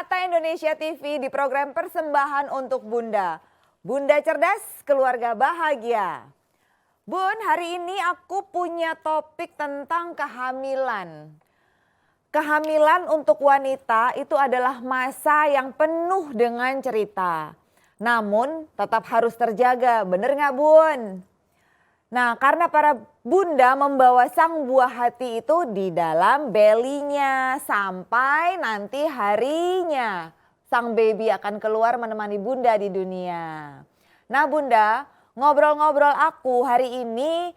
Mata Indonesia TV di program persembahan untuk Bunda. Bunda cerdas, keluarga bahagia. Bun, hari ini aku punya topik tentang kehamilan. Kehamilan untuk wanita itu adalah masa yang penuh dengan cerita. Namun tetap harus terjaga, bener nggak Bun? Nah, karena para bunda membawa sang buah hati itu di dalam belinya sampai nanti harinya sang baby akan keluar menemani bunda di dunia. Nah bunda, ngobrol-ngobrol aku hari ini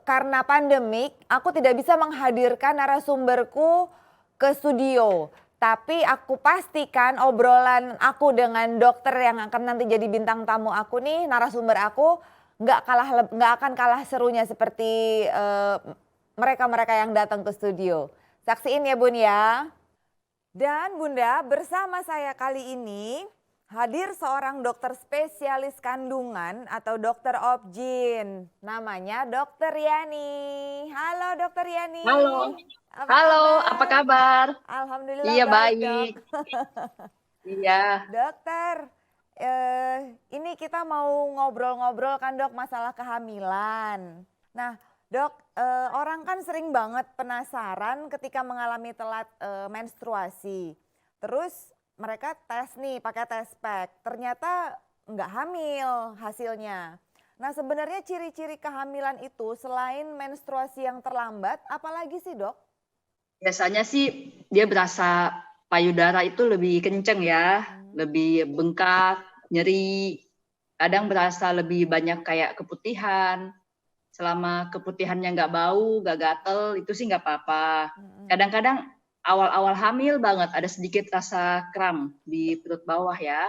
karena pandemik aku tidak bisa menghadirkan narasumberku ke studio. Tapi aku pastikan obrolan aku dengan dokter yang akan nanti jadi bintang tamu aku nih, narasumber aku nggak akan kalah serunya seperti mereka-mereka yang datang ke studio. Saksiin ya Bun ya. Dan Bunda, bersama saya kali ini hadir seorang dokter spesialis kandungan atau dokter obgyn. Namanya Dokter Yani. Halo Dokter Yani. Halo, Apa halo, kabar? apa kabar? Alhamdulillah Iya baik Dok. baik, iya. Dokter, ini kita mau ngobrol-ngobrol kan Dok masalah kehamilan. Nah Dok, orang kan sering banget penasaran ketika mengalami telat menstruasi. Terus mereka tes nih pakai tes pack, ternyata nggak hamil hasilnya. Nah sebenarnya ciri-ciri kehamilan itu selain menstruasi yang terlambat, apalagi sih Dok? Biasanya sih dia berasa payudara itu lebih kenceng ya, lebih bengkak, nyeri. Kadang berasa lebih banyak kayak keputihan. Selama keputihannya nggak bau, nggak gatel, itu sih nggak apa-apa. Kadang-kadang awal-awal hamil banget ada sedikit rasa kram di perut bawah ya.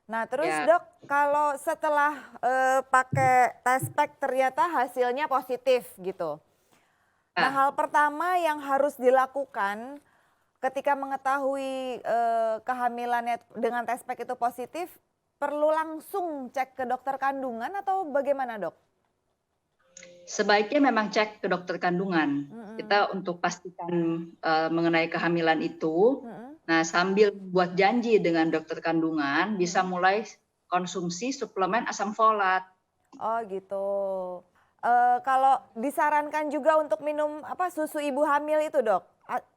Nah terus Ya, Dok, kalau setelah pakai tes pack ternyata hasilnya positif gitu. Nah nah, hal pertama yang harus dilakukan ketika mengetahui kehamilannya dengan tes pack itu positif, perlu langsung cek ke dokter kandungan atau bagaimana Dok? sebaiknya memang cek ke dokter kandungan. Mm-mm. Kita untuk pastikan mengenai kehamilan itu. Mm-mm. Nah, sambil buat janji dengan dokter kandungan, bisa mulai konsumsi suplemen asam folat. Oh gitu. Kalau disarankan juga untuk minum apa susu ibu hamil itu Dok?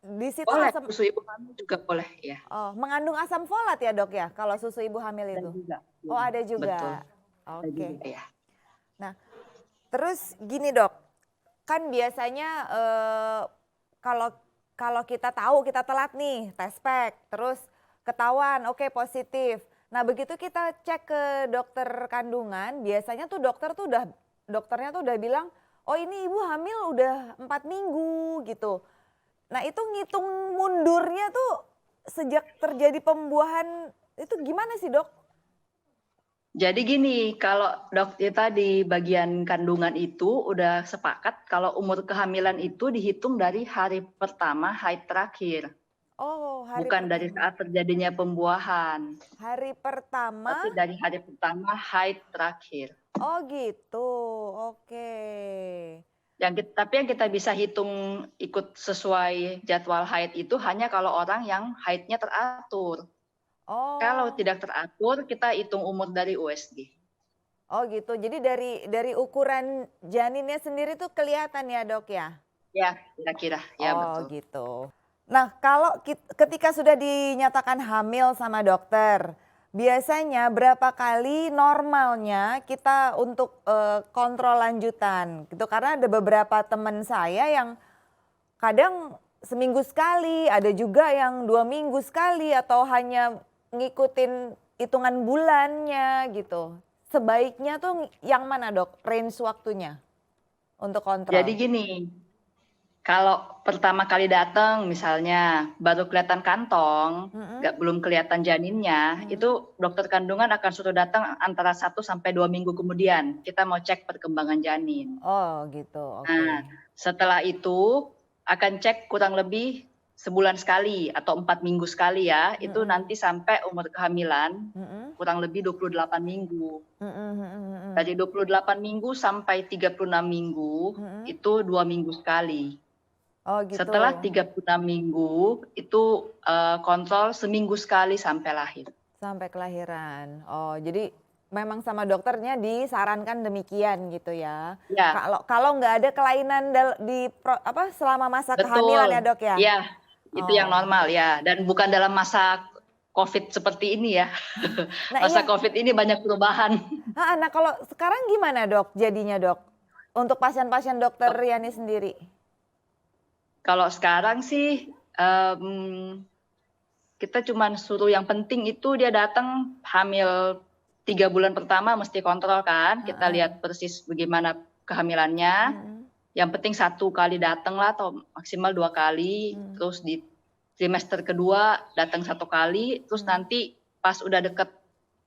Di situ Boleh, asam, susu ibu hamil juga boleh ya. oh, mengandung asam folat ya Dok ya kalau susu ibu hamil Ada itu? juga. Oh Ya, ada betul. juga. Ada juga Oke. ya. Nah terus gini Dok, kan biasanya kalau kalau kita tahu kita telat nih tes pack, terus ketahuan oke positif. Nah begitu kita cek ke dokter kandungan, biasanya tuh dokternya tuh udah bilang, oh ini ibu hamil udah 4 minggu gitu. Nah itu ngitung mundurnya tuh sejak terjadi pembuahan itu gimana sih Dok? Jadi gini, kalau kita di bagian kandungan itu udah sepakat kalau umur kehamilan itu dihitung dari hari pertama haid terakhir, Oh hari bukan dari pertama. saat terjadinya pembuahan, Hari pertama. tapi dari hari pertama haid terakhir. Oh gitu, oke. Tapi yang kita bisa hitung ikut sesuai jadwal haid itu hanya kalau orang yang haidnya teratur. Kalau Oh, tidak teratur, kita hitung umur dari USG. oh gitu. Jadi dari ukuran janinnya sendiri tuh kelihatan ya dok ya? Ya, kira-kira. Ya, Oh betul. gitu. Nah kalau ketika sudah dinyatakan hamil sama dokter, biasanya berapa kali normalnya kita untuk kontrol lanjutan gitu? Karena ada beberapa teman saya yang kadang seminggu sekali, ada juga yang 2 minggu sekali atau hanya ngikutin hitungan bulannya gitu. Sebaiknya tuh yang mana dok range waktunya untuk Jadi kontrol? gini, kalau pertama kali datang misalnya baru kelihatan kantong, Mm-mm. belum kelihatan janinnya, Mm. itu dokter kandungan akan suruh datang antara 1 sampai 2 minggu kemudian. Kita mau cek perkembangan janin. Oh gitu, oke. Nah, setelah itu akan cek kurang lebih sebulan sekali atau 4 minggu sekali ya. Itu Mm-mm. nanti sampai umur kehamilan Mm-mm. kurang lebih 28 minggu. Mm-mm. Mm-mm. Dari 28 minggu sampai 36 minggu Mm-mm. itu 2 minggu sekali. Oh gitu. Setelah 36 minggu itu kontrol seminggu sekali sampai lahir. Sampai kelahiran. Oh, jadi memang sama dokternya disarankan demikian gitu ya. Ya, Kalau nggak ada kelainan selama masa kehamilan ya, betul. Dok ya? Ya, itu yang Oh. normal ya. Dan bukan dalam masa COVID seperti ini ya. Nah, Masa iya. COVID ini banyak perubahan. Nah, kalau sekarang gimana, Dok, jadinya, Dok? Untuk pasien-pasien dokter Yani sendiri. Kalau sekarang sih kita cuma suruh yang penting itu dia datang hamil 3 bulan pertama mesti kontrol kan. Kita lihat persis bagaimana kehamilannya. Yang penting 1 kali datang lah atau maksimal 2 kali. Terus di trimester kedua datang 1 kali. Terus nanti pas udah deket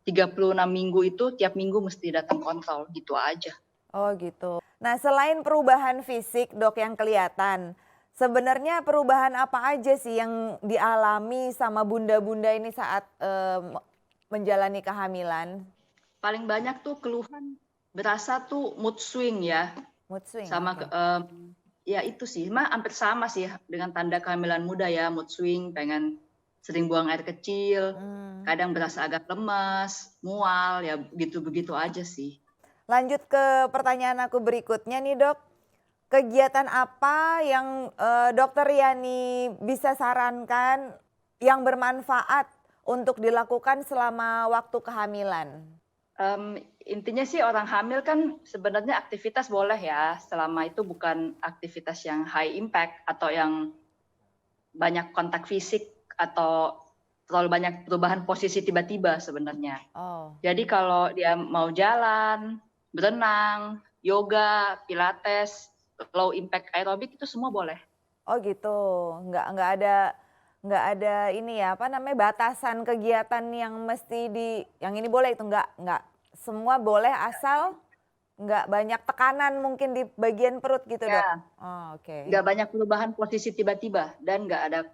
36 minggu itu tiap minggu mesti datang kontrol gitu aja. Oh gitu. Nah, selain perubahan fisik, Dok, yang kelihatan, sebenarnya perubahan apa aja sih yang dialami sama bunda-bunda ini saat menjalani kehamilan? Paling banyak tuh keluhan berasa tuh mood swing ya. Mood swing, Sama oke. ya itu sih, hampir sama sih dengan tanda kehamilan muda ya, mood swing, pengen sering buang air kecil, kadang berasa agak lemas, mual, ya begitu-begitu aja sih. Lanjut ke pertanyaan aku berikutnya nih, Dok. Kegiatan apa yang Dokter Yani bisa sarankan yang bermanfaat untuk dilakukan selama waktu kehamilan? Intinya sih orang hamil kan sebenarnya aktivitas boleh ya, selama itu bukan aktivitas yang high impact atau yang banyak kontak fisik atau terlalu banyak perubahan posisi tiba-tiba sebenarnya. Oh. Jadi kalau dia mau jalan, berenang, yoga, pilates, low impact aerobik itu semua boleh. Oh gitu, nggak ada ini ya, apa namanya, batasan kegiatan yang mesti yang ini boleh itu nggak semua boleh asal nggak banyak tekanan mungkin di bagian perut gitu, Dok? Ya, Oh, oke. nggak banyak perubahan posisi tiba-tiba dan nggak ada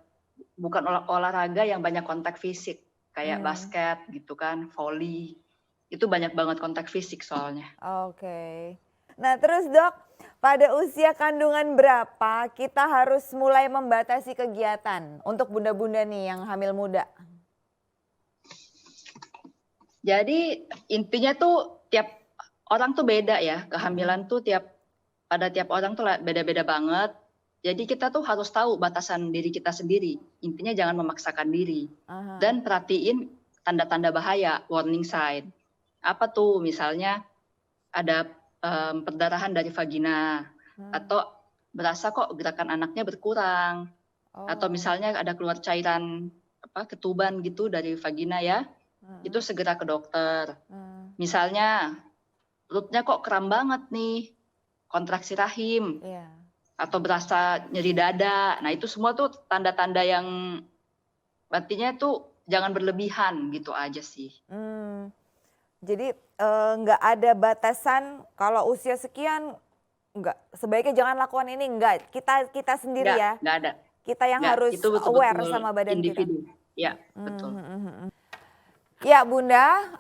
bukan olahraga yang banyak kontak fisik kayak basket gitu kan, volley. Itu banyak banget kontak fisik soalnya. Oke. Nah terus, Dok, pada usia kandungan berapa kita harus mulai membatasi kegiatan untuk bunda-bunda nih yang hamil muda? Jadi intinya tuh tiap orang tuh beda ya, kehamilan tuh pada tiap orang tuh beda-beda banget. Jadi kita tuh harus tahu batasan diri kita sendiri. Intinya jangan memaksakan diri. Dan perhatiin tanda-tanda bahaya, warning sign. Apa tuh? Misalnya ada perdarahan dari vagina atau berasa kok gerakan anaknya berkurang. Atau misalnya ada keluar cairan ketuban gitu dari vagina ya. Itu segera ke dokter. Misalnya perutnya kok kram banget nih, kontraksi rahim, atau berasa nyeri dada. Nah itu semua tuh tanda-tanda yang artinya tuh jangan berlebihan gitu aja sih. Jadi nggak ada batasan kalau usia sekian nggak, sebaiknya jangan lakukan ini, nggak, kita sendiri ya. Nggak ada. Kita yang harus itu betul-betul aware sama badan individu. kita. Ya, betul. Ya Bunda,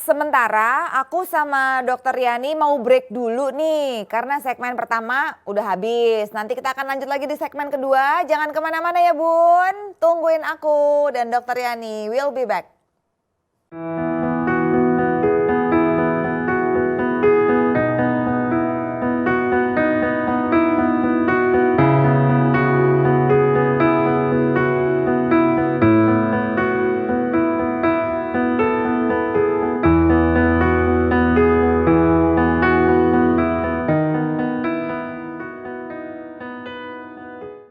sementara aku sama Dokter Yani mau break dulu nih karena segmen pertama udah habis. Nanti kita akan lanjut lagi di segmen kedua. Jangan kemana-mana ya Bun, tungguin aku dan Dokter Yani. We'll be back.